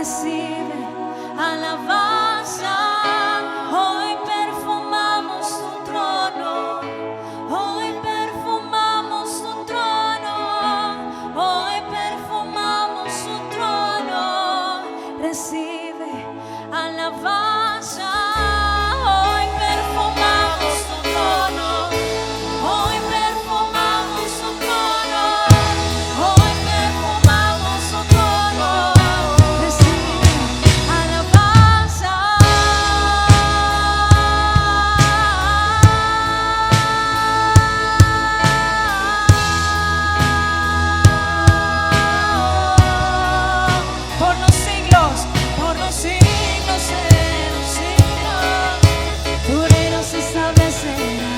recibe alabanza. Hoy perfumamos tu trono, hoy perfumamos tu trono, hoy perfumamos tu trono. Recibe alabanza. Hoy perfumamos tu trono, hoy perfumamos tu trono, hoy perfumamos tu trono. Recibe alabanza. Por los siglos de los siglos, tu reino se establecerá.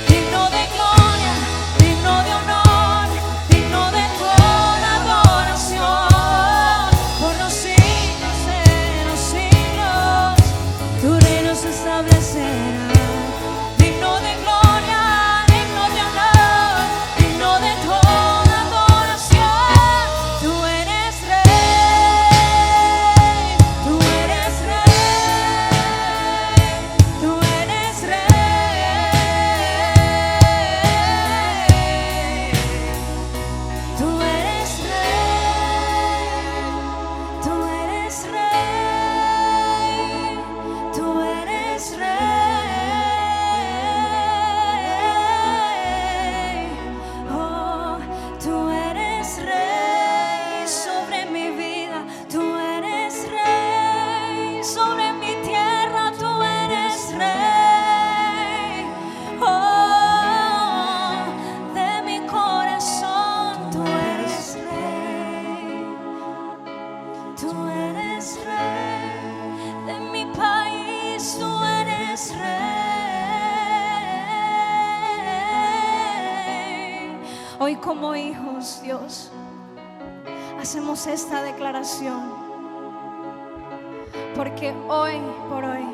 Digno de gloria, digno de honor, digno de toda adoración. Por los siglos de los siglos, tu reino se establecerá. Digno de gloria, digno de honor, digno de toda adoración. Tú eres rey, tú eres rey, tú eres rey, tú eres rey, tú eres rey, tú eres rey. Oh, tú eres rey sobre mi vida, tú eres rey sobre mi tierra, tú eres rey. Oh, de mi corazón, tú eres rey, tú eres rey. De mi país, tú eres rey. Hoy como hijos, Dios, hacemos esta declaración, porque hoy por hoy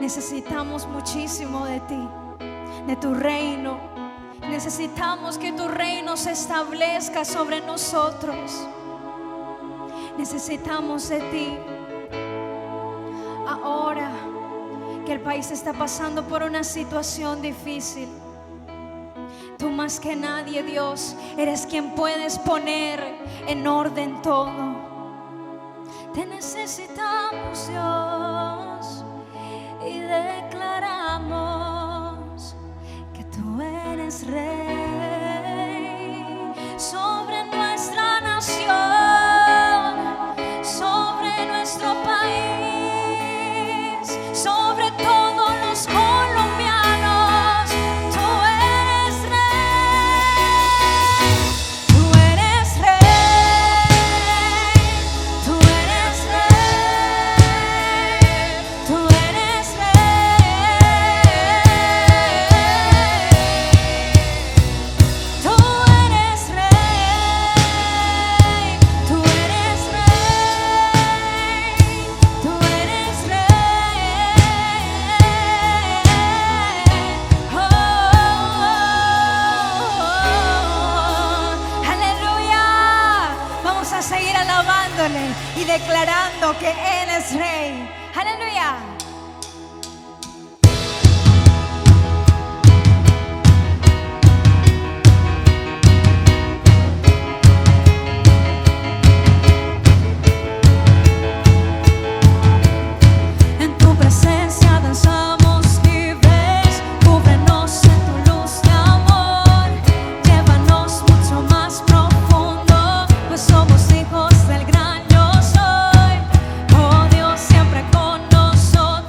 necesitamos muchísimo de ti, de tu reino. Necesitamos que tu reino se establezca sobre nosotros. Necesitamos de ti. Ahora que el país está pasando por una situación difícil, tú más que nadie, Dios, eres quien puedes poner en orden todo. Te necesitamos, Dios, y declaramos que tú eres rey sobre nuestra nación, sobre nuestro país, sobre todos los colombianos. Tú eres rey, tú eres rey, tú eres rey, tú eres rey, tú eres rey, tú eres rey, tú eres rey. Oh, aleluya. Vamos a seguir alabándole y declarando que Él es rey. Aleluya. En tu presencia danzamos libres, cúbrenos en tu luz de amor, llévanos mucho más profundo, pues somos hijos del gran yo soy. Oh Dios, siempre con nosotros.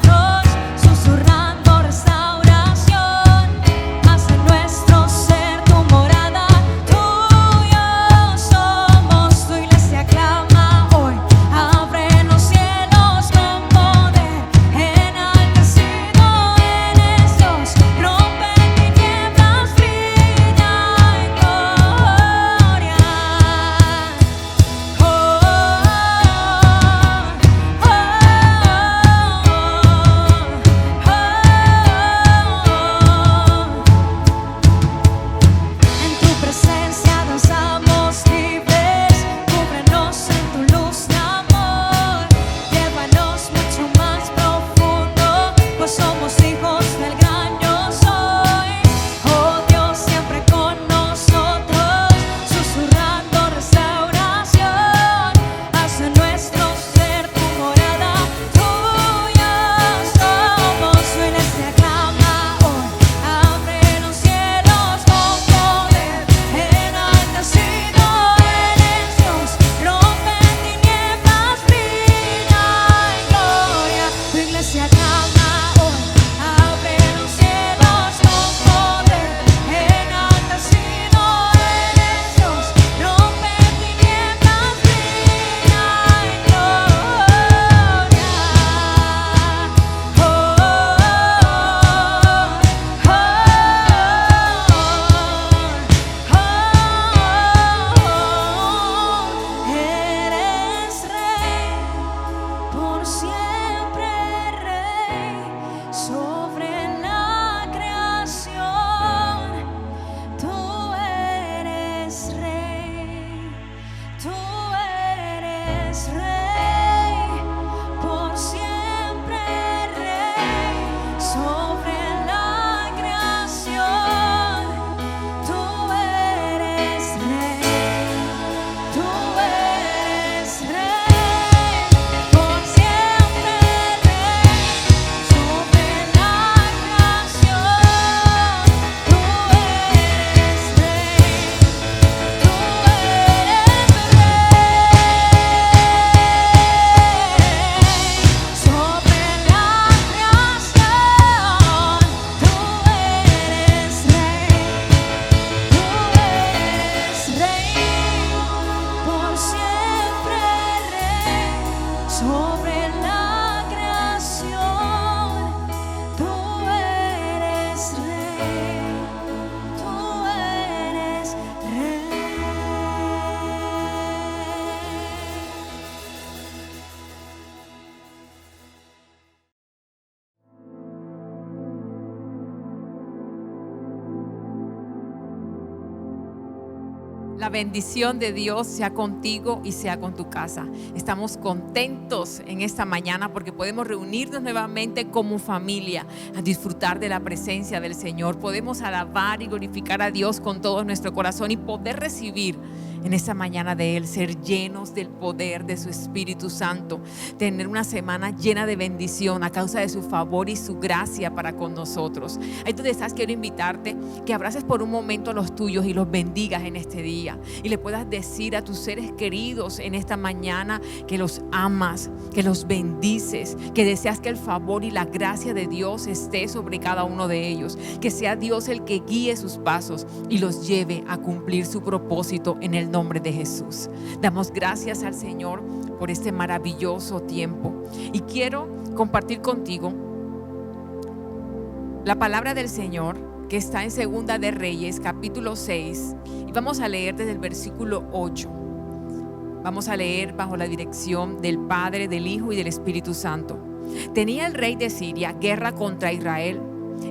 La bendición de Dios sea contigo y sea con tu casa. Estamos contentos en esta mañana porque podemos reunirnos nuevamente como familia a disfrutar de la presencia del Señor. Podemos alabar y glorificar a Dios con todo nuestro corazón y poder recibir en esta mañana de Él, ser llenos del poder de su Espíritu Santo, tener una semana llena de bendición a causa de su favor y su gracia para con nosotros. Ahí donde estás, quiero invitarte que abraces por un momento a los tuyos y los bendigas en este día y le puedas decir a tus seres queridos en esta mañana que los amas, que los bendices, que deseas que el favor y la gracia de Dios esté sobre cada uno de ellos, que sea Dios el que guíe sus pasos y los lleve a cumplir su propósito en el nombre de Jesús. Damos gracias al Señor por este maravilloso tiempo y quiero compartir contigo la palabra del Señor que está en Segunda de Reyes capítulo 6 y vamos a leer desde el versículo 8. Vamos a leer bajo la dirección del Padre, del Hijo y del Espíritu Santo. Tenía el rey de Siria guerra contra Israel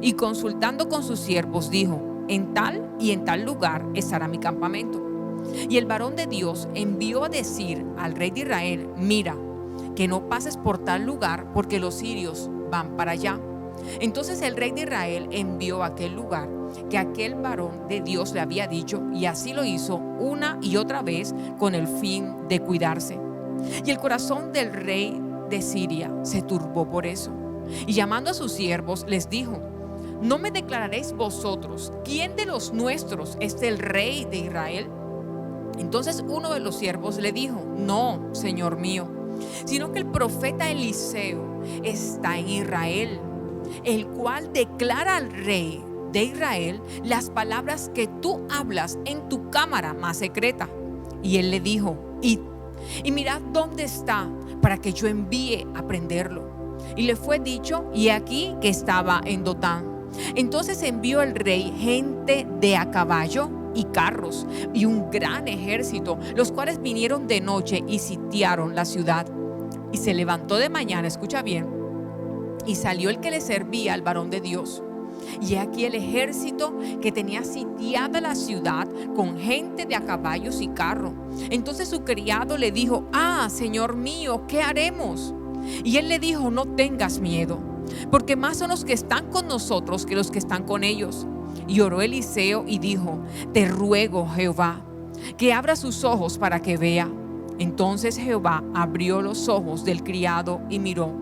y consultando con sus siervos dijo: en tal y en tal lugar estará mi campamento. Y el varón de Dios envió a decir al rey de Israel: mira, que no pases por tal lugar porque los sirios van para allá. Entonces el rey de Israel envió a aquel lugar que aquel varón de Dios le había dicho, y así lo hizo una y otra vez con el fin de cuidarse. Y el corazón del rey de Siria se turbó por eso, y llamando a sus siervos les dijo: ¿no me declararéis vosotros quién de los nuestros es el rey de Israel? Entonces uno de los siervos le dijo: no, señor mío, sino que el profeta Eliseo está en Israel, el cual declara al rey de Israel las palabras que tú hablas en tu cámara más secreta. Y él le dijo: id y mirad dónde está, para que yo envíe a prenderlo. Y le fue dicho, y aquí que estaba en Dotán. Entonces envió el rey gente de a caballo y carros y un gran ejército, los cuales vinieron de noche y sitiaron la ciudad. Y se levantó de mañana, escucha bien, y salió el que le servía al varón de Dios. Y aquí el ejército que tenía sitiada la ciudad con gente de a caballos y carro. Entonces su criado le dijo: ah, señor mío, ¿qué haremos? Y él le dijo: no tengas miedo, porque más son los que están con nosotros que los que están con ellos. Y oró Eliseo y dijo: te ruego, Jehová, que abra sus ojos para que vea. Entonces Jehová abrió los ojos del criado y miró,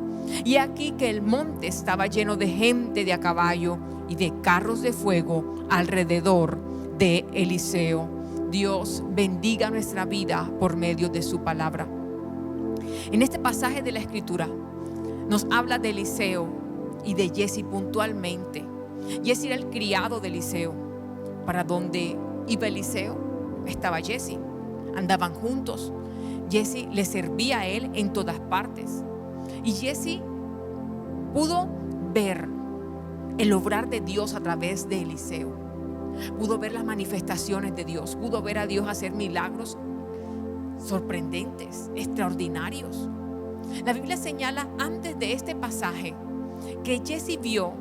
y aquí que el monte estaba lleno de gente de a caballo y de carros de fuego alrededor de Eliseo. Dios bendiga nuestra vida por medio de su palabra. En este pasaje de la Escritura nos habla de Eliseo y de Giezi puntualmente. Giezi era el criado de Eliseo. Para donde iba Eliseo estaba Giezi. Andaban juntos. Giezi le servía a él en todas partes. Y Giezi pudo ver el obrar de Dios a través de Eliseo. Pudo ver las manifestaciones de Dios. Pudo ver a Dios hacer milagros sorprendentes, extraordinarios. La Biblia señala antes de este pasaje que Giezi vio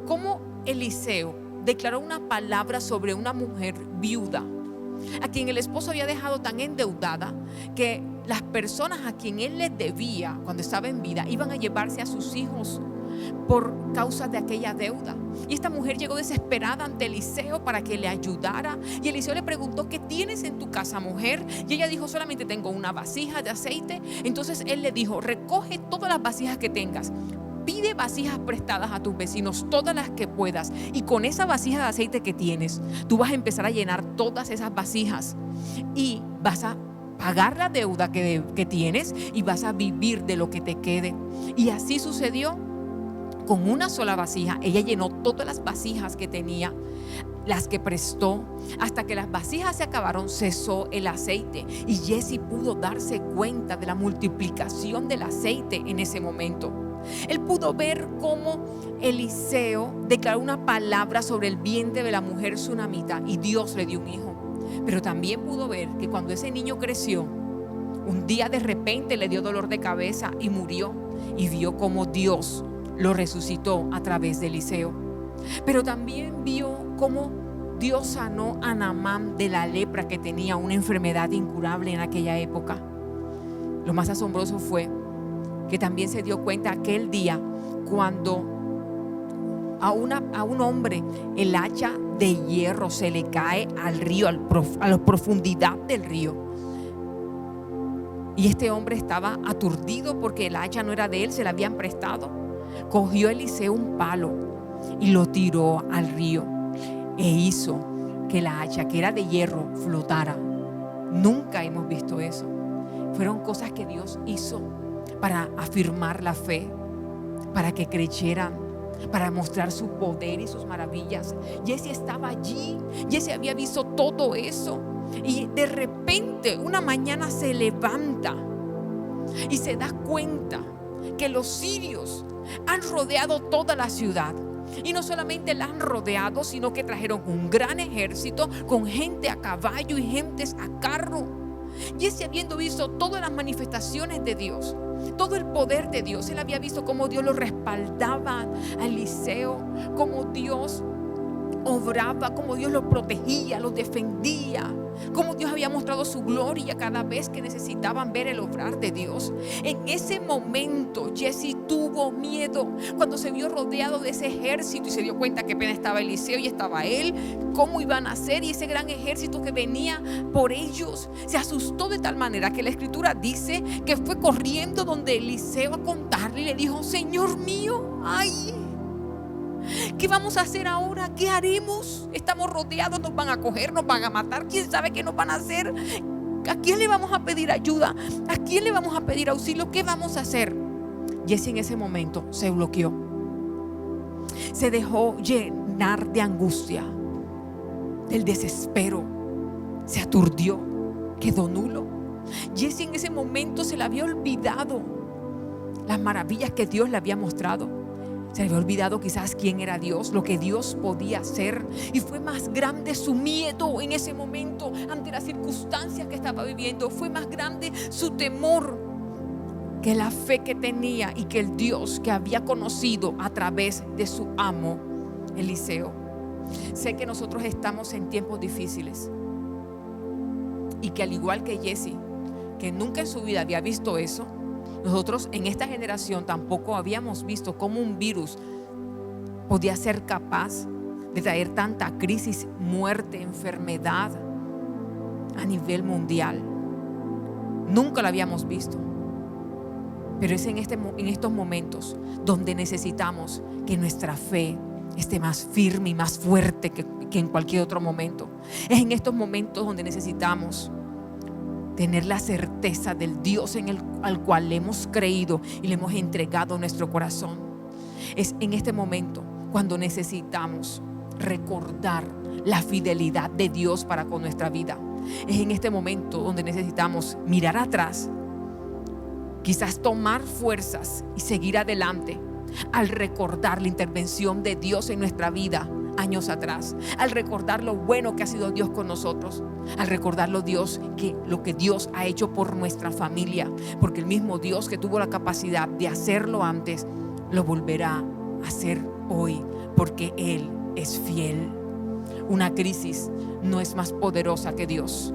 cómo Eliseo declaró una palabra sobre una mujer viuda, a quien el esposo había dejado tan endeudada que las personas a quien él les debía cuando estaba en vida iban a llevarse a sus hijos por causa de aquella deuda. Y esta mujer llegó desesperada ante Eliseo para que le ayudara. Y Eliseo le preguntó: ¿qué tienes en tu casa, mujer? Y ella dijo: solamente tengo una vasija de aceite. Entonces él le dijo: recoge todas las vasijas que tengas, pide vasijas prestadas a tus vecinos, todas las que puedas, y con esa vasija de aceite que tienes, tú vas a empezar a llenar todas esas vasijas y vas a pagar la deuda que tienes y vas a vivir de lo que te quede. Y así sucedió. Con una sola vasija, ella llenó todas las vasijas que tenía, las que prestó. Hasta que las vasijas se acabaron, cesó el aceite. Y Giezi pudo darse cuenta de la multiplicación del aceite en ese momento. Él pudo ver cómo Eliseo declaró una palabra sobre el vientre de la mujer sunamita y Dios le dio un hijo. Pero también pudo ver que cuando ese niño creció, un día de repente le dio dolor de cabeza y murió. Y vio cómo Dios lo resucitó a través de Eliseo. Pero también vio cómo Dios sanó a Naamán de la lepra, que tenía una enfermedad incurable en aquella época. Lo más asombroso fue que también se dio cuenta aquel día cuando a un hombre el hacha de hierro se le cae al río, a la profundidad del río. Y este hombre estaba aturdido porque el hacha no era de él, se la habían prestado. Cogió Eliseo un palo y lo tiró al río e hizo que la hacha, que era de hierro, flotara. Nunca hemos visto eso. Fueron cosas que Dios hizo para afirmar la fe, para que creyeran, para mostrar su poder y sus maravillas. Jesse estaba allí, Jesse había visto todo eso, y de repente una mañana se levanta y se da cuenta que los sirios han rodeado toda la ciudad. Y no solamente la han rodeado, sino que trajeron un gran ejército con gente a caballo y gentes a carro. Jesse, habiendo visto todas las manifestaciones de Dios, todo el poder de Dios, él había visto cómo Dios lo respaldaba a Eliseo, cómo Dios obraba, cómo Dios lo protegía, lo defendía, cómo Dios había mostrado su gloria cada vez que necesitaban ver el obrar de Dios. En ese momento Jesse tuvo miedo cuando se vio rodeado de ese ejército y se dio cuenta que apenas estaba Eliseo y estaba él, cómo iban a hacer, y ese gran ejército que venía por ellos. Se asustó de tal manera que la escritura dice que fue corriendo donde Eliseo a contarle y le dijo: Señor mío, ay, ¿qué vamos a hacer ahora? ¿Qué haremos? Estamos rodeados, nos van a coger, nos van a matar. ¿Quién sabe qué nos van a hacer? ¿A quién le vamos a pedir ayuda? ¿A quién le vamos a pedir auxilio? ¿Qué vamos a hacer? Jesse en ese momento se bloqueó. Se dejó llenar de angustia, del desespero. Se aturdió, quedó nulo. Jesse en ese momento se le había olvidado las maravillas que Dios le había mostrado. Se había olvidado quizás quién era Dios, lo que Dios podía hacer, y fue más grande su miedo en ese momento ante las circunstancias que estaba viviendo. Fue más grande su temor que la fe que tenía y que el Dios que había conocido a través de su amo Eliseo. Sé que nosotros estamos en tiempos difíciles y que al igual que Jesse, que nunca en su vida había visto eso, nosotros en esta generación tampoco habíamos visto cómo un virus podía ser capaz de traer tanta crisis, muerte, enfermedad a nivel mundial. Nunca lo habíamos visto. Pero es en estos momentos donde necesitamos que nuestra fe esté más firme y más fuerte que en cualquier otro momento. Es en estos momentos donde necesitamos tener la certeza del Dios al cual le hemos creído y le hemos entregado nuestro corazón. Es en este momento cuando necesitamos recordar la fidelidad de Dios para con nuestra vida. Es en este momento donde necesitamos mirar atrás, quizás tomar fuerzas y seguir adelante al recordar la intervención de Dios en nuestra vida años atrás, al recordar lo bueno que ha sido Dios con nosotros, al recordar lo que Dios ha hecho por nuestra familia, porque el mismo Dios que tuvo la capacidad de hacerlo antes lo volverá a hacer hoy, porque Él es fiel. Una crisis no es más poderosa que Dios.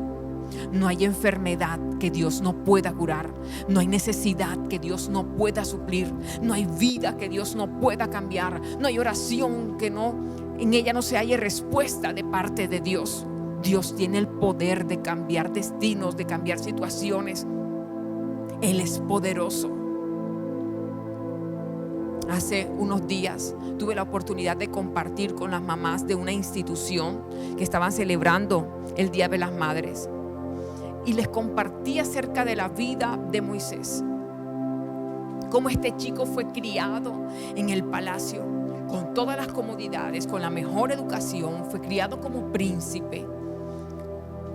No hay enfermedad que Dios no pueda curar. No hay necesidad que Dios no pueda suplir. No hay vida que Dios no pueda cambiar. No hay oración que en ella no se haya respuesta de parte de Dios. Dios tiene el poder de cambiar destinos, de cambiar situaciones. Él es poderoso. Hace unos días tuve la oportunidad de compartir con las mamás de una institución que estaban celebrando el Día de las Madres, y les compartí acerca de la vida de Moisés, cómo este chico fue criado en el palacio con todas las comodidades, con la mejor educación, fue criado como príncipe.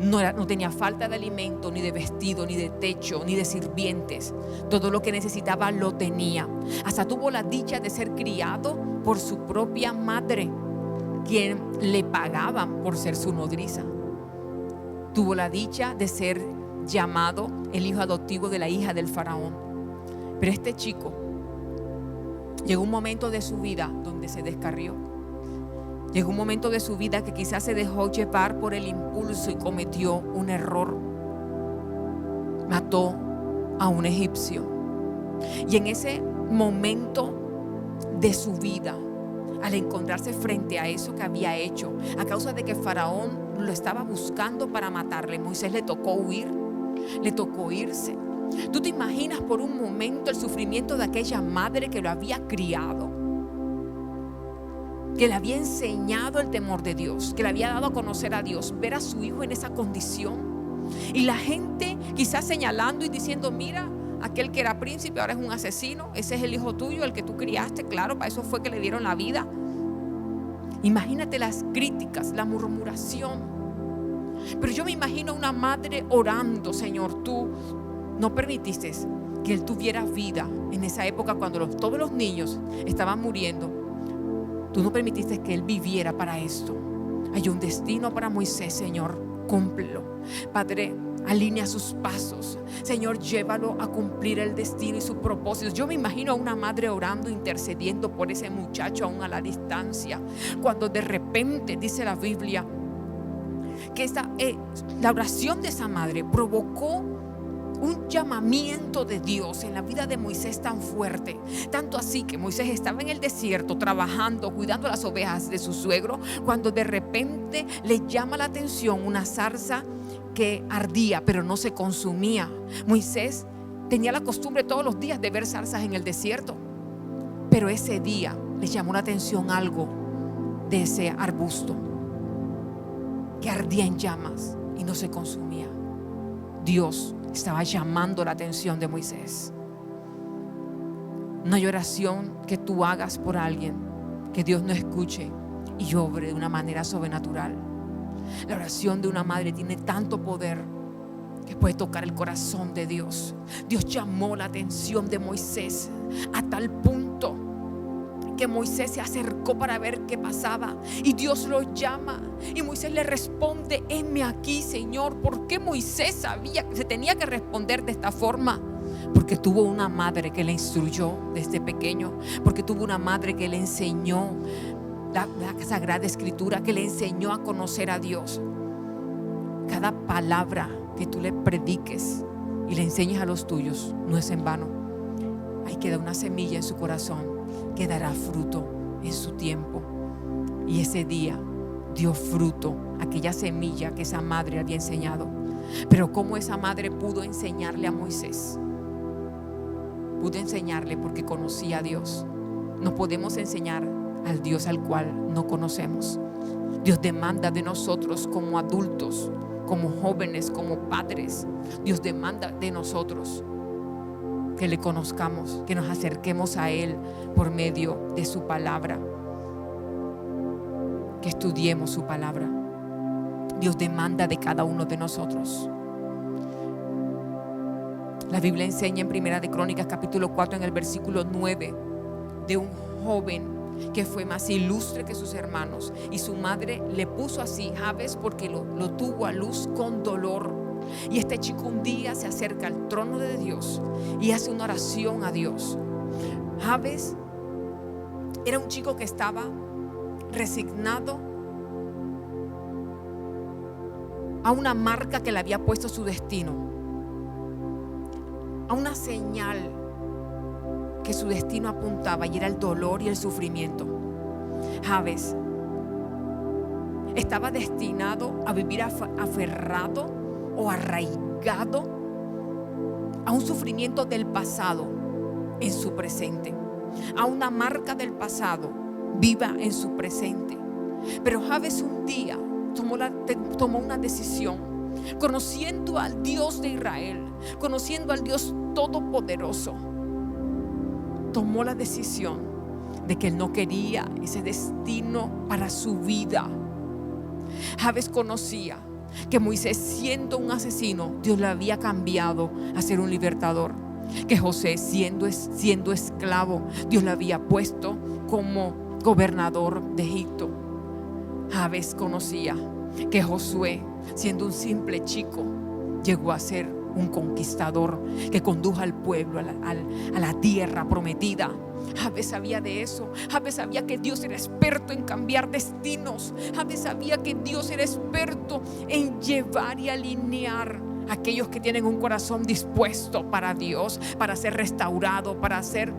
No tenía falta de alimento, ni de vestido, ni de techo, ni de sirvientes. Todo lo que necesitaba lo tenía. Hasta tuvo la dicha de ser criado por su propia madre, quien le pagaban por ser su nodriza. Tuvo la dicha de ser llamado el hijo adoptivo de la hija del faraón. Pero este chico llegó un momento de su vida donde se descarrió. Llegó un momento de su vida que quizás se dejó llevar por el impulso y cometió un error. Mató a un egipcio. Y en ese momento de su vida, al encontrarse frente a eso que había hecho, a causa de que Faraón lo estaba buscando para matarle, Moisés le tocó huir, le tocó irse. ¿Tú te imaginas por un momento el sufrimiento de aquella madre que lo había criado, que le había enseñado el temor de Dios, que le había dado a conocer a Dios, ver a su hijo en esa condición? Y la gente quizás señalando y diciendo: mira, aquel que era príncipe ahora es un asesino, ese es el hijo tuyo, el que tú criaste, claro, para eso fue que le dieron la vida. Imagínate las críticas, la murmuración. Pero yo me imagino a una madre orando: Señor, tú no permitiste que él tuviera vida en esa época cuando todos los niños estaban muriendo. Tú no permitiste que él viviera para esto. Hay un destino para Moisés, Señor, cúmplelo. Padre, alinea sus pasos. Señor, llévalo a cumplir el destino y sus propósitos. Yo me imagino a una madre orando, intercediendo por ese muchacho aún a la distancia, cuando de repente dice la Biblia que la oración de esa madre provocó un llamamiento de Dios en la vida de Moisés tan fuerte, tanto así que Moisés estaba en el desierto trabajando, cuidando las ovejas de su suegro, cuando de repente le llama la atención una zarza que ardía pero no se consumía. Moisés tenía la costumbre todos los días de ver zarzas en el desierto, pero ese día le llamó la atención algo de ese arbusto que ardía en llamas y no se consumía. Dios estaba llamando la atención de Moisés. No hay oración que tú hagas por alguien que Dios no escuche y obre de una manera sobrenatural. La oración de una madre tiene tanto poder que puede tocar el corazón de Dios. Dios llamó la atención de Moisés a tal punto que Moisés se acercó para ver qué pasaba, y Dios lo llama y Moisés le responde: heme aquí, Señor. ¿Por qué Moisés sabía que se tenía que responder de esta forma? Porque tuvo una madre que le instruyó desde pequeño, porque tuvo una madre que le enseñó la Sagrada Escritura, que le enseñó a conocer a Dios. Cada palabra que tú le prediques y le enseñes a los tuyos no es en vano. Ahí queda una semilla en su corazón que dará fruto en su tiempo. Y ese día dio fruto aquella semilla que esa madre había enseñado. Pero ¿cómo esa madre pudo enseñarle a Moisés? Pudo enseñarle porque conocía a Dios. No podemos enseñar al Dios al cual no conocemos. Dios demanda de nosotros como adultos, como jóvenes, como padres. Dios demanda de nosotros que le conozcamos, que nos acerquemos a Él por medio de su palabra, que estudiemos su palabra. Dios demanda de cada uno de nosotros. La Biblia enseña en Primera de Crónicas capítulo 4 en el versículo 9 de un joven que fue más ilustre que sus hermanos, y su madre le puso así, Jabes, porque lo tuvo a luz con dolor. Y este chico un día se acerca al trono de Dios y hace una oración a Dios. Jabes era un chico que estaba resignado a una marca que le había puesto su destino, a una señal que su destino apuntaba, y era el dolor y el sufrimiento. Jabes estaba destinado a vivir aferrado o arraigado a un sufrimiento del pasado en su presente, a una marca del pasado viva en su presente. Pero Jabes un día tomó una decisión, conociendo al Dios de Israel, conociendo al Dios Todopoderoso. Tomó la decisión de que él no quería ese destino para su vida. Jabes conocía que Moisés, siendo un asesino, Dios le había cambiado a ser un libertador. Que José, siendo esclavo, Dios le había puesto como gobernador de Egipto. Jabes conocía que Josué, siendo un simple chico, llegó a ser un conquistador que condujo al pueblo a la tierra prometida. Jabez sabía de eso. Jabez sabía que Dios era experto en cambiar destinos. Jabez sabía que Dios era experto en llevar y alinear a aquellos que tienen un corazón dispuesto para Dios, para ser restaurado, para ser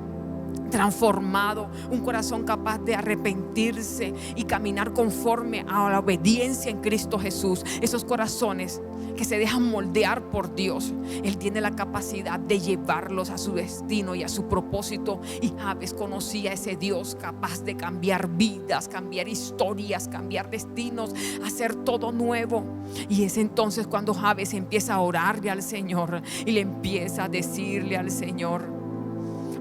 transformado, un corazón capaz de arrepentirse y caminar conforme a la obediencia en Cristo Jesús. Esos corazones que se dejan moldear por Dios, Él tiene la capacidad de llevarlos a su destino y a su propósito. Y Jabez conocía a ese Dios capaz de cambiar vidas, cambiar historias, cambiar destinos, hacer todo nuevo. Y es entonces cuando Jabez empieza a orarle al Señor y le empieza a decirle al Señor: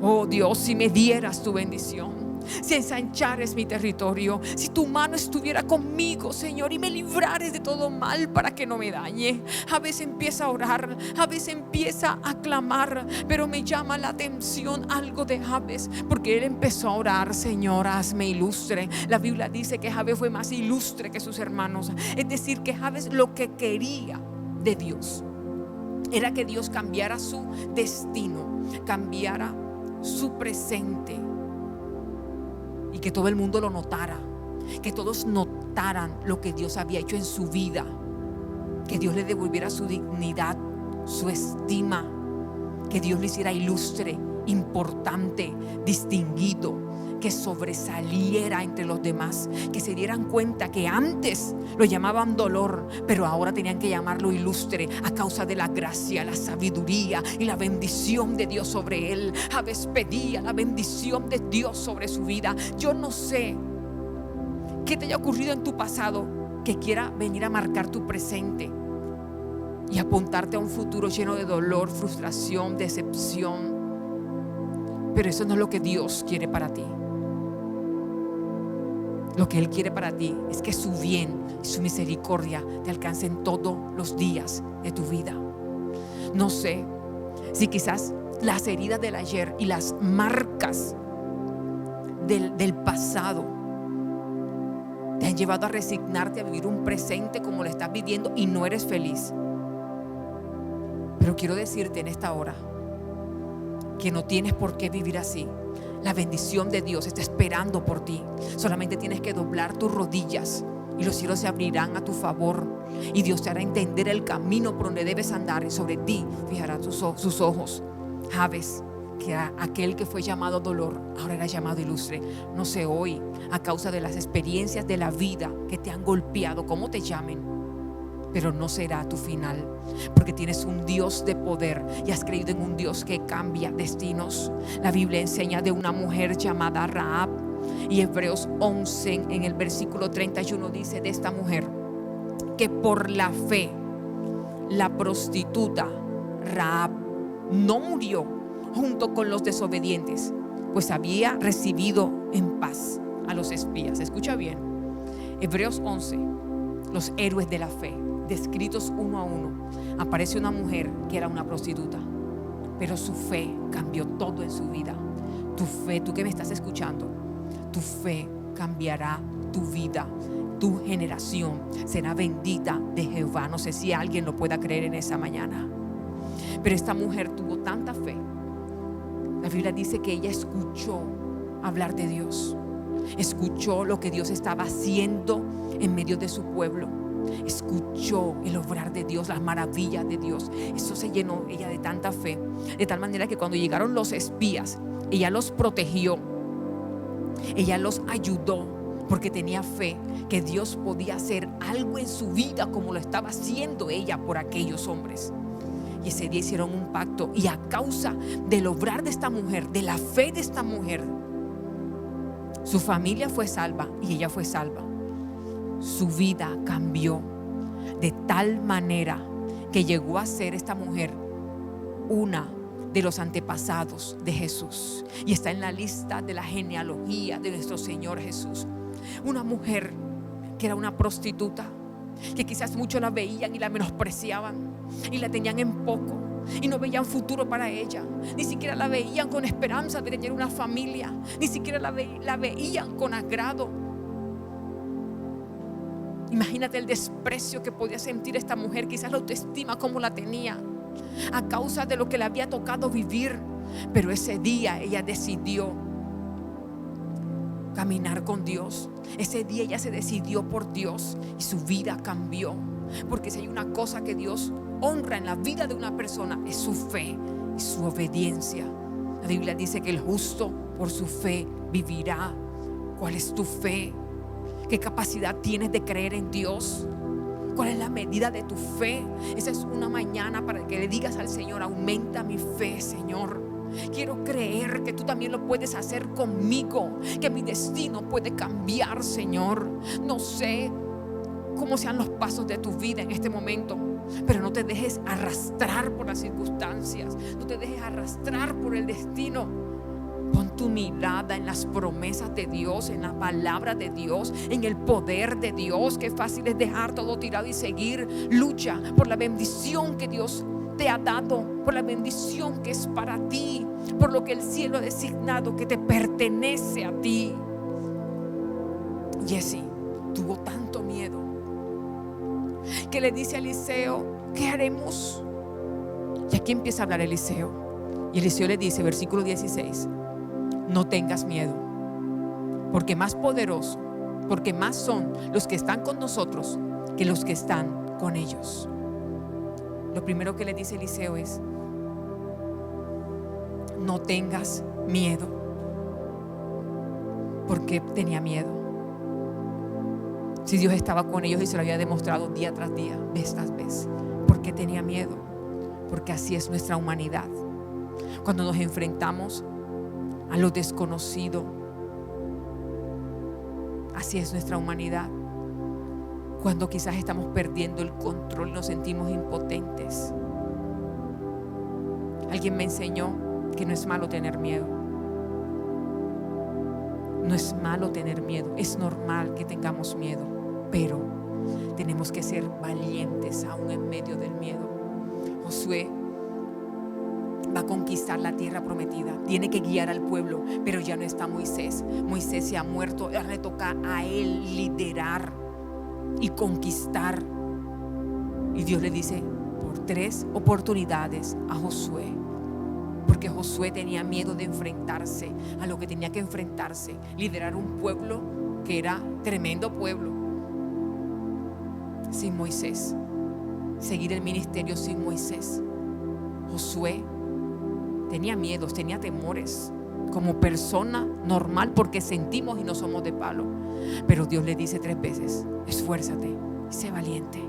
oh Dios, si me dieras tu bendición, si ensanchares mi territorio, si tu mano estuviera conmigo, Señor, y me librares de todo mal para que no me dañe. Jabez empieza a orar, Jabez empieza a clamar, pero me llama la atención algo de Jabez, porque él empezó a orar: Señor, hazme ilustre. La Biblia dice que Jabez fue más ilustre que sus hermanos. Es decir, que Jabez lo que quería de Dios era que Dios cambiara su destino, cambiara su presente, y que todo el mundo lo notara, que todos notaran lo que Dios había hecho en su vida, que Dios le devolviera su dignidad, su estima, que Dios le hiciera ilustre, importante, distinguido, que sobresaliera entre los demás, que se dieran cuenta que antes lo llamaban dolor, pero ahora tenían que llamarlo ilustre a causa de la gracia, la sabiduría y la bendición de Dios sobre él. Jabez pedía la bendición de Dios sobre su vida. Yo no sé qué te haya ocurrido en tu pasado que quiera venir a marcar tu presente y apuntarte a un futuro lleno de dolor, frustración, decepción. Pero eso no es lo que Dios quiere para ti. Lo que Él quiere para ti es que su bien y su misericordia te alcancen todos los días de tu vida. No sé si quizás las heridas del ayer y las marcas del pasado te han llevado a resignarte a vivir un presente como lo estás viviendo y no eres feliz. Pero quiero decirte en esta hora que no tienes por qué vivir así. La bendición de Dios está esperando por ti. Solamente tienes que doblar tus rodillas y los cielos se abrirán a tu favor, y Dios te hará entender el camino por donde debes andar, y sobre ti fijará sus ojos. Jabez, que aquel que fue llamado dolor, ahora era llamado ilustre. No sé hoy, a causa de las experiencias de la vida que te han golpeado, cómo te llamen, pero no será tu final, porque tienes un Dios de poder y has creído en un Dios que cambia destinos. La Biblia enseña de una mujer llamada Rahab, y Hebreos 11 en el versículo 31 dice de esta mujer que por la fe la prostituta Rahab no murió junto con los desobedientes, pues había recibido en paz a los espías. Escucha bien, Hebreos 11, los héroes de la fe descritos uno a uno. Aparece una mujer que era una prostituta, pero su fe cambió todo en su vida. Tu fe, tú que me estás escuchando, tu fe cambiará tu vida. Tu generación será bendita de Jehová. No sé si alguien lo pueda creer en esa mañana, pero esta mujer tuvo tanta fe. La Biblia dice que ella escuchó hablar de Dios, escuchó lo que Dios estaba haciendo en medio de su pueblo, escuchó el obrar de Dios, las maravillas de Dios. Eso se llenó ella de tanta fe, de tal manera que cuando llegaron los espías, ella los protegió, ella los ayudó, porque tenía fe que Dios podía hacer algo en su vida como lo estaba haciendo ella por aquellos hombres. Y ese día hicieron un pacto, y a causa del obrar de esta mujer, de la fe de esta mujer, su familia fue salva y ella fue salva. Su vida cambió de tal manera que llegó a ser esta mujer una de los antepasados de Jesús, y está en la lista de la genealogía de nuestro Señor Jesús. Una mujer que era una prostituta, que quizás muchos la veían y la menospreciaban y la tenían en poco y no veían futuro para ella, ni siquiera la veían con esperanza de tener una familia, ni siquiera la veían con agrado. Imagínate el desprecio que podía sentir esta mujer, quizás la autoestima como la tenía. a causa de lo que le había tocado vivir. Pero ese día ella decidió caminar con Dios. Ese día ella se decidió por Dios y su vida cambió. Porque si hay una cosa que Dios honra en la vida de una persona, es su fe y su obediencia. La Biblia dice que el justo por su fe vivirá. ¿Cuál es tu fe? ¿Qué capacidad tienes de creer en Dios? ¿Cuál es la medida de tu fe? Esa es una mañana para que le digas al Señor: aumenta mi fe, Señor. Quiero creer que tú también lo puedes hacer conmigo, que mi destino puede cambiar, Señor. No sé cómo sean los pasos de tu vida en este momento, pero no te dejes arrastrar por las circunstancias, no te dejes arrastrar por el destino. Pon tu mirada en las promesas de Dios, en la palabra de Dios, en el poder de Dios. Qué fácil es dejar todo tirado y seguir. Lucha por la bendición que Dios te ha dado, por la bendición que es para ti, por lo que el cielo ha designado que te pertenece a ti. Jesse tuvo tanto miedo que le dice a Eliseo: ¿qué haremos? Y aquí empieza a hablar Eliseo. Y Eliseo le dice, versículo 16: no tengas miedo, porque más poderoso, porque más son los que están con nosotros que los que están con ellos. Lo primero que le dice Eliseo es: no tengas miedo. Porque tenía miedo. Si Dios estaba con ellos y se lo había demostrado día tras día, vez tras vez, ¿por qué tenía miedo? Porque así es nuestra humanidad. Cuando nos enfrentamos a lo desconocido, así es nuestra humanidad. Cuando quizás estamos perdiendo el control y nos sentimos impotentes. Alguien me enseñó que no es malo tener miedo. No es malo tener miedo, es normal que tengamos miedo, pero tenemos que ser valientes aún en medio del miedo. Josué va a conquistar la tierra prometida, tiene que guiar al pueblo, pero ya no está Moisés. Moisés se ha muerto, ahora le toca a él liderar y conquistar. Y Dios le dice por 3 oportunidades a Josué, porque Josué tenía miedo de enfrentarse a lo que tenía que enfrentarse, liderar un pueblo que era tremendo pueblo sin Moisés, seguir el ministerio sin Moisés. Josué tenía miedos, tenía temores como persona normal, porque sentimos y no somos de palo. Pero Dios le dice 3 veces: esfuérzate y sé valiente,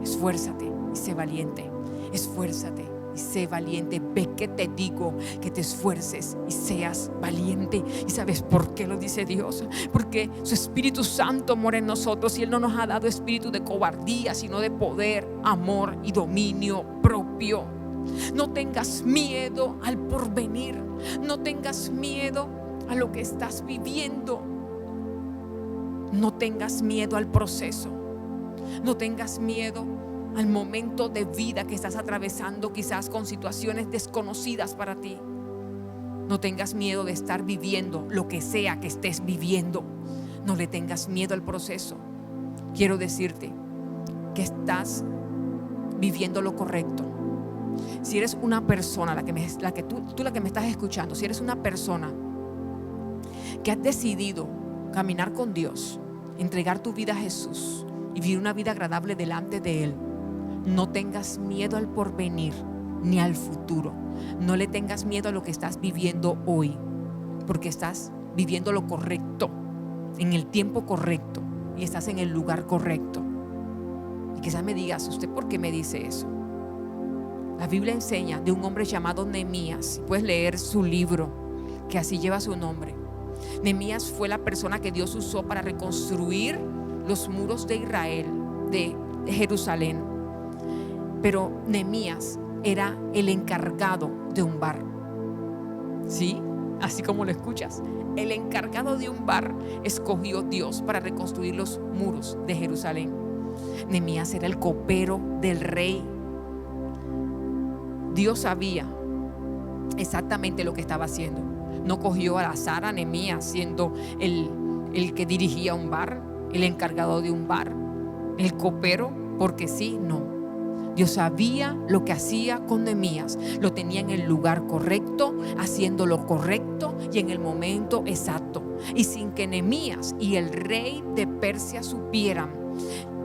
esfuérzate y sé valiente, esfuérzate y sé valiente. Ve que te digo que te esfuerces y seas valiente. ¿Y sabes por qué lo dice Dios? Porque su Espíritu Santo mora en nosotros y Él no nos ha dado espíritu de cobardía, sino de poder, amor y dominio propio. No tengas miedo al porvenir, no tengas miedo a lo que estás viviendo, no tengas miedo al proceso, no tengas miedo al momento de vida que estás atravesando, quizás con situaciones desconocidas para ti. No tengas miedo de estar viviendo lo que sea que estés viviendo. No le tengas miedo al proceso. Quiero decirte que estás viviendo lo correcto. Si eres una persona, la que me estás escuchando, si eres una persona que has decidido caminar con Dios, entregar tu vida a Jesús y vivir una vida agradable delante de Él, no tengas miedo al porvenir ni al futuro. No le tengas miedo a lo que estás viviendo hoy, porque estás viviendo lo correcto, en el tiempo correcto, y estás en el lugar correcto. Y quizás me digas: ¿usted por qué me dice eso? La Biblia enseña de un hombre llamado Nehemías. Puedes leer su libro, que así lleva su nombre. Nehemías fue la persona que Dios usó para reconstruir los muros de Israel, de Jerusalén. Pero Nehemías era el encargado de un bar. ¿Sí? Así como lo escuchas. El encargado de un bar escogió Dios para reconstruir los muros de Jerusalén. Nehemías era el copero del rey. Dios sabía exactamente lo que estaba haciendo. No cogió al azar a Nehemías siendo el que dirigía un bar, el encargado de un bar, el copero, porque sí, no. Dios sabía lo que hacía con Nehemías. Lo tenía en el lugar correcto, haciendo lo correcto y en el momento exacto. Y sin que Nehemías y el rey de Persia supieran,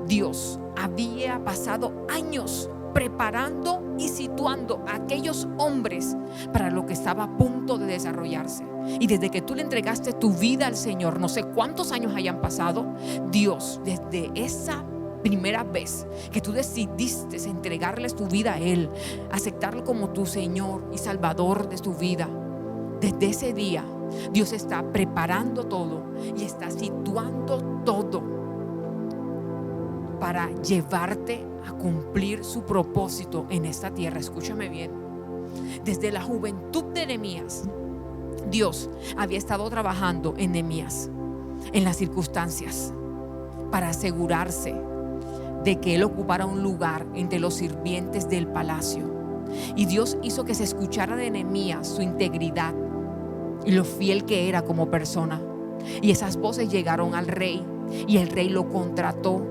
Dios había pasado años preparando y situando a aquellos hombres para lo que estaba a punto de desarrollarse. Y desde que tú le entregaste tu vida al Señor, no sé cuántos años hayan pasado, Dios, desde esa primera vez que tú decidiste entregarles tu vida a Él, aceptarlo como tu Señor y Salvador de tu vida, desde ese día Dios está preparando todo y está situando todo para llevarte a cumplir su propósito en esta tierra. Escúchame bien. Desde la juventud de Nehemías, Dios había estado trabajando en Nehemías, en las circunstancias, para asegurarse de que él ocupara un lugar entre los sirvientes del palacio. Y Dios hizo que se escuchara de Nehemías su integridad y lo fiel que era como persona. Y esas voces llegaron al rey, y el rey lo contrató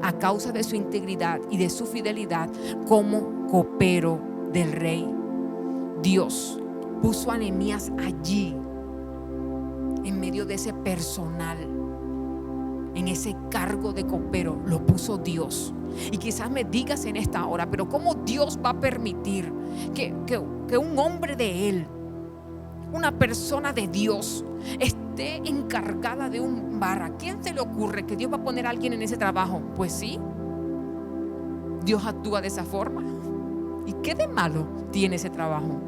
a causa de su integridad y de su fidelidad como copero del rey. Dios puso a Nehemías allí, en medio de ese personal, en ese cargo de copero, lo puso Dios. Y quizás me digas en esta hora, pero ¿cómo Dios va a permitir que un hombre de Él, una persona de Dios, esté encargada de un bar? ¿A quién se le ocurre que Dios va a poner a alguien en ese trabajo? Pues sí, Dios actúa de esa forma. ¿Y qué de malo tiene ese trabajo?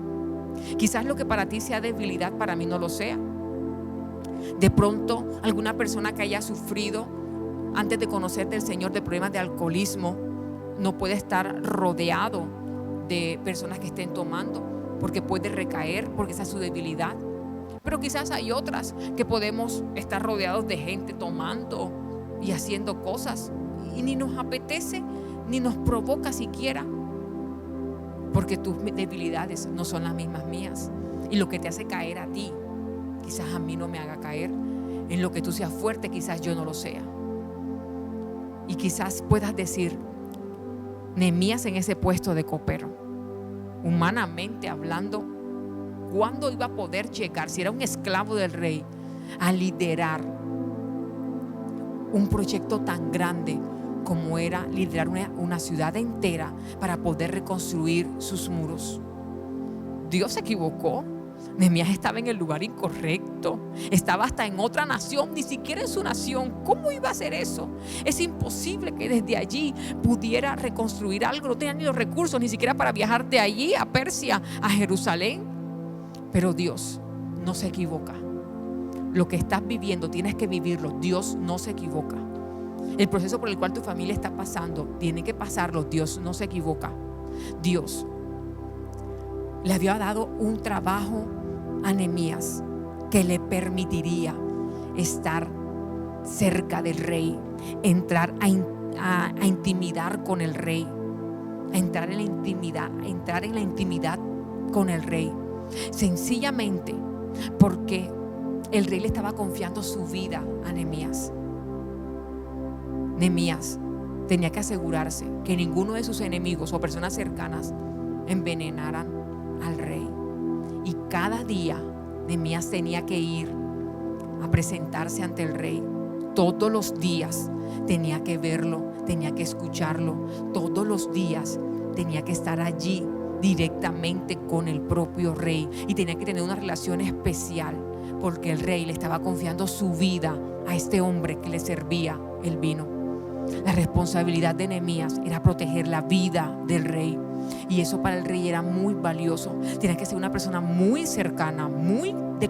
Quizás lo que para ti sea debilidad, para mí no lo sea. De pronto alguna persona que haya sufrido antes de conocerte el Señor de problemas de alcoholismo no puede estar rodeado de personas que estén tomando, porque puede recaer, porque esa es su debilidad. Pero quizás hay otras que podemos estar rodeados de gente tomando y haciendo cosas y ni nos apetece ni nos provoca siquiera, porque tus debilidades no son las mismas mías, y lo que te hace caer a ti quizás a mí no me haga caer. En lo que tú seas fuerte, quizás yo no lo sea. Y quizás puedas decir, Nehemías en ese puesto de copero, humanamente hablando, ¿cuándo iba a poder llegar, si era un esclavo del rey, a liderar un proyecto tan grande como era liderar una ciudad entera para poder reconstruir sus muros? Dios se equivocó. Nehemías estaba en el lugar incorrecto, estaba hasta en otra nación, ni siquiera en su nación. ¿Cómo iba a hacer eso? Es imposible que desde allí pudiera reconstruir algo. No tenía ni los recursos ni siquiera para viajar de allí a Persia, a Jerusalén. Pero Dios no se equivoca. Lo que estás viviendo tienes que vivirlo. Dios no se equivoca. El proceso por el cual tu familia está pasando, tiene que pasarlo. Dios no se equivoca. Dios le había dado un trabajo a Nehemías que le permitiría estar cerca del rey, entrar a intimidar con el rey, a entrar en la intimidad con el rey, sencillamente porque el rey le estaba confiando su vida a Nehemías. Nehemías tenía que asegurarse que ninguno de sus enemigos o personas cercanas envenenaran al rey. Y cada día Nehemías tenía que ir a presentarse ante el rey. Todos los días tenía que verlo, tenía que escucharlo. Todos los días tenía que estar allí directamente con el propio rey, y tenía que tener una relación especial porque el rey le estaba confiando su vida a este hombre que le servía el vino. La responsabilidad de Nehemías era proteger la vida del rey, y eso para el rey era muy valioso. Tenía que ser una persona muy cercana,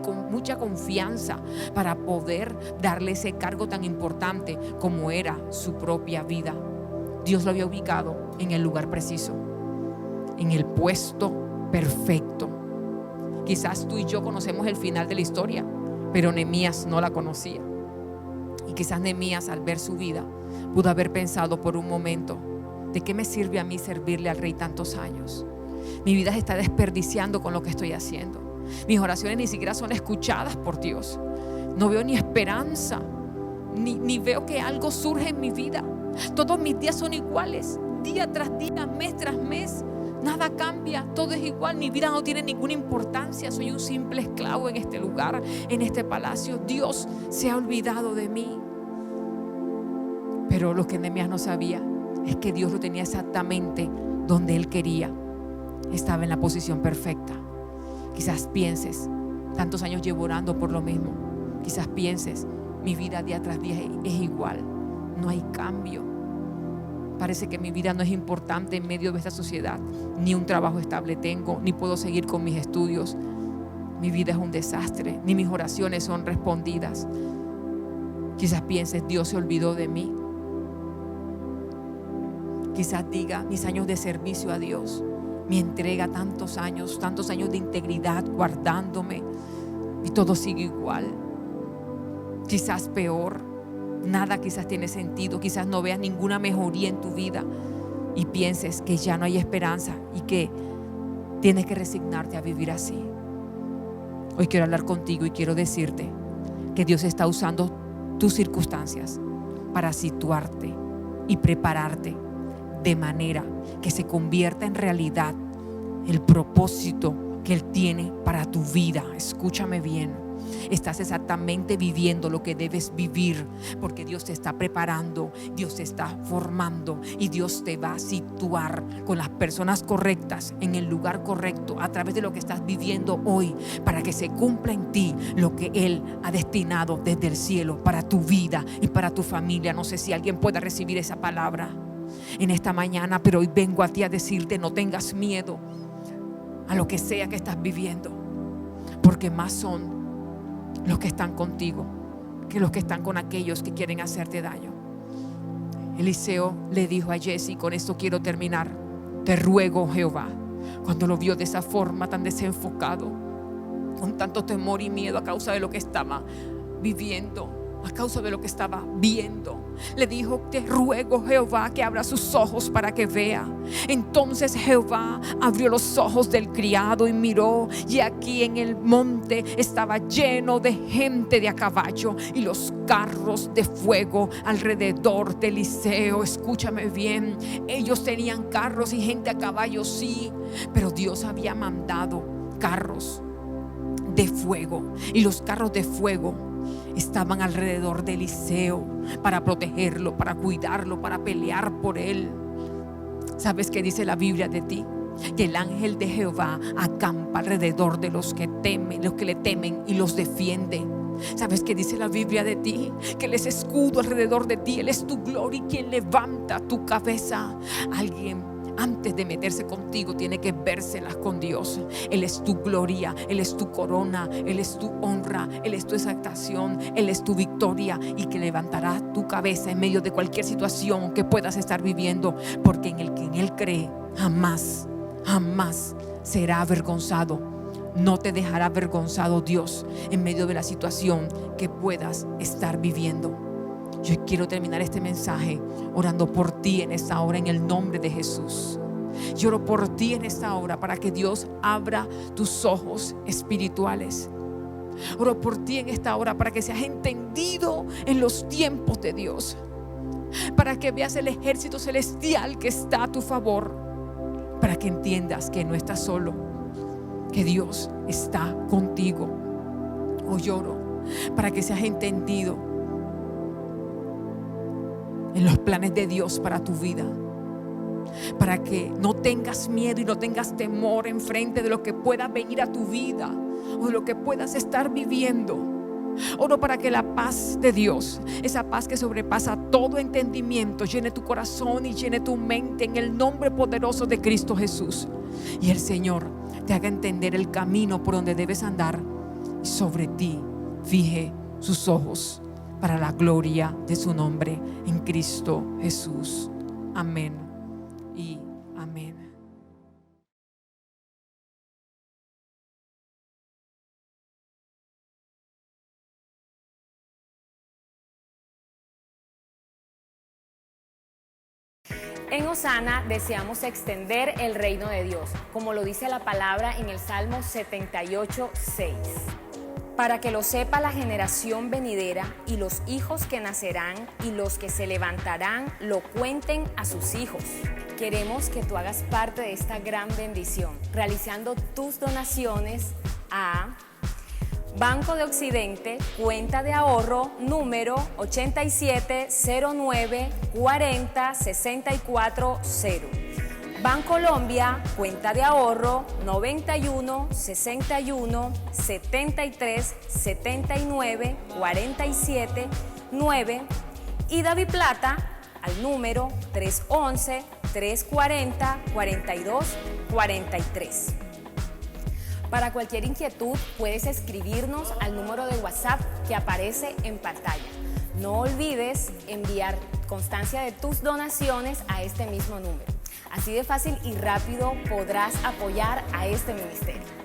con mucha confianza, para poder darle ese cargo tan importante como era su propia vida. Dios lo había ubicado en el lugar preciso, en el puesto perfecto. Quizás tú y yo conocemos el final de la historia, pero Nehemías no la conocía. Y quizás Nehemías, al ver su vida, pudo haber pensado por un momento: ¿de qué me sirve a mí servirle al rey tantos años? Mi vida se está desperdiciando con lo que estoy haciendo. Mis oraciones ni siquiera son escuchadas por Dios. No veo ni esperanza, ni veo que algo surge en mi vida. Todos mis días son iguales. día tras día, mes tras mes, nada cambia, todo es igual, mi vida no tiene ninguna importancia, soy un simple esclavo en este lugar, en este palacio. Dios se ha olvidado de mí. Pero lo que Nehemías no sabía es que Dios lo tenía exactamente donde él quería. Estaba en la posición perfecta. Quizás pienses, tantos años llevo orando por lo mismo. Quizás pienses, mi vida día tras día es igual, no hay cambio. Parece que mi vida no es importante en medio de esta sociedad. Ni un trabajo estable tengo, ni puedo seguir con mis estudios. Mi vida es un desastre, ni mis oraciones son respondidas. Quizás pienses, Dios se olvidó de mí. Quizás diga, mis años de servicio a Dios, mi entrega, tantos años de integridad guardándome, y todo sigue igual. Quizás peor, nada quizás tiene sentido, quizás no veas ninguna mejoría en tu vida y pienses que ya no hay esperanza y que tienes que resignarte a vivir así. Hoy quiero hablar contigo y quiero decirte que Dios está usando tus circunstancias para situarte y prepararte de manera que se convierta en realidad el propósito que Él tiene para tu vida. Escúchame bien. Estás exactamente viviendo lo que debes vivir, porque Dios te está preparando, Dios te está formando y Dios te va a situar con las personas correctas en el lugar correcto a través de lo que estás viviendo hoy, para que se cumpla en ti lo que Él ha destinado desde el cielo para tu vida y para tu familia. No sé si alguien pueda recibir esa palabra en esta mañana, pero hoy vengo a ti a decirte: no tengas miedo a lo que sea que estás viviendo, porque más son los que están contigo que los que están con aquellos que quieren hacerte daño. Eliseo le dijo a Jesse, con esto quiero terminar: te ruego, Jehová. Cuando lo vio de esa forma tan desenfocado, con tanto temor y miedo a causa de lo que estaba viviendo, a causa de lo que estaba viendo, le dijo: te ruego, Jehová, que abra sus ojos para que vea. Entonces Jehová abrió los ojos del criado y miró, y aquí en el monte estaba lleno de gente de a caballo y los carros de fuego alrededor de Eliseo. Escúchame bien, ellos tenían carros y gente a caballo, sí, pero Dios había mandado carros de fuego, y los carros de fuego estaban alrededor de Eliseo para protegerlo, para cuidarlo, para pelear por él. ¿Sabes qué dice la Biblia de ti? Que el ángel de Jehová acampa alrededor de los que temen, los que le temen, y los defiende. ¿Sabes qué dice la Biblia de ti? Que Él es escudo alrededor de ti, Él es tu gloria y quien levanta tu cabeza. Alguien, antes de meterse contigo, tiene que vérselas con Dios. Él es tu gloria, Él es tu corona, Él es tu honra, Él es tu exaltación, Él es tu victoria, y que levantará tu cabeza en medio de cualquier situación que puedas estar viviendo, porque en el que en Él cree jamás será avergonzado. No te dejará avergonzado Dios en medio de la situación que puedas estar viviendo. Yo quiero terminar este mensaje orando por ti en esta hora, en el nombre de Jesús. Yo oro por ti en esta hora para que Dios abra tus ojos espirituales. Oro por ti en esta hora para que seas entendido en los tiempos de Dios, para que veas el ejército celestial que está a tu favor, para que entiendas que no estás solo, que Dios está contigo. Hoy oro para que seas entendido en los planes de Dios para tu vida, para que no tengas miedo y no tengas temor en frente de lo que pueda venir a tu vida o de lo que puedas estar viviendo. Oro para que la paz de Dios, esa paz que sobrepasa todo entendimiento, llene tu corazón y llene tu mente en el nombre poderoso de Cristo Jesús. Y el Señor te haga entender el camino por donde debes andar, y sobre ti fije sus ojos para la gloria de su nombre en Cristo Jesús. Amén y amén. En Hosana deseamos extender el reino de Dios, como lo dice la palabra en el Salmo 78:6. Para que lo sepa la generación venidera, y los hijos que nacerán y los que se levantarán lo cuenten a sus hijos, Queremos que tú hagas parte de esta gran bendición, realizando tus donaciones a Banco de Occidente, cuenta de ahorro número 8709406440. Bancolombia, cuenta de ahorro 91 61 73 79 47 9. Y DaviPlata al número 311 340 42 43. Para cualquier inquietud puedes escribirnos al número de WhatsApp que aparece en pantalla. No olvides enviar constancia de tus donaciones a este mismo número. Así de fácil y rápido podrás apoyar a este ministerio.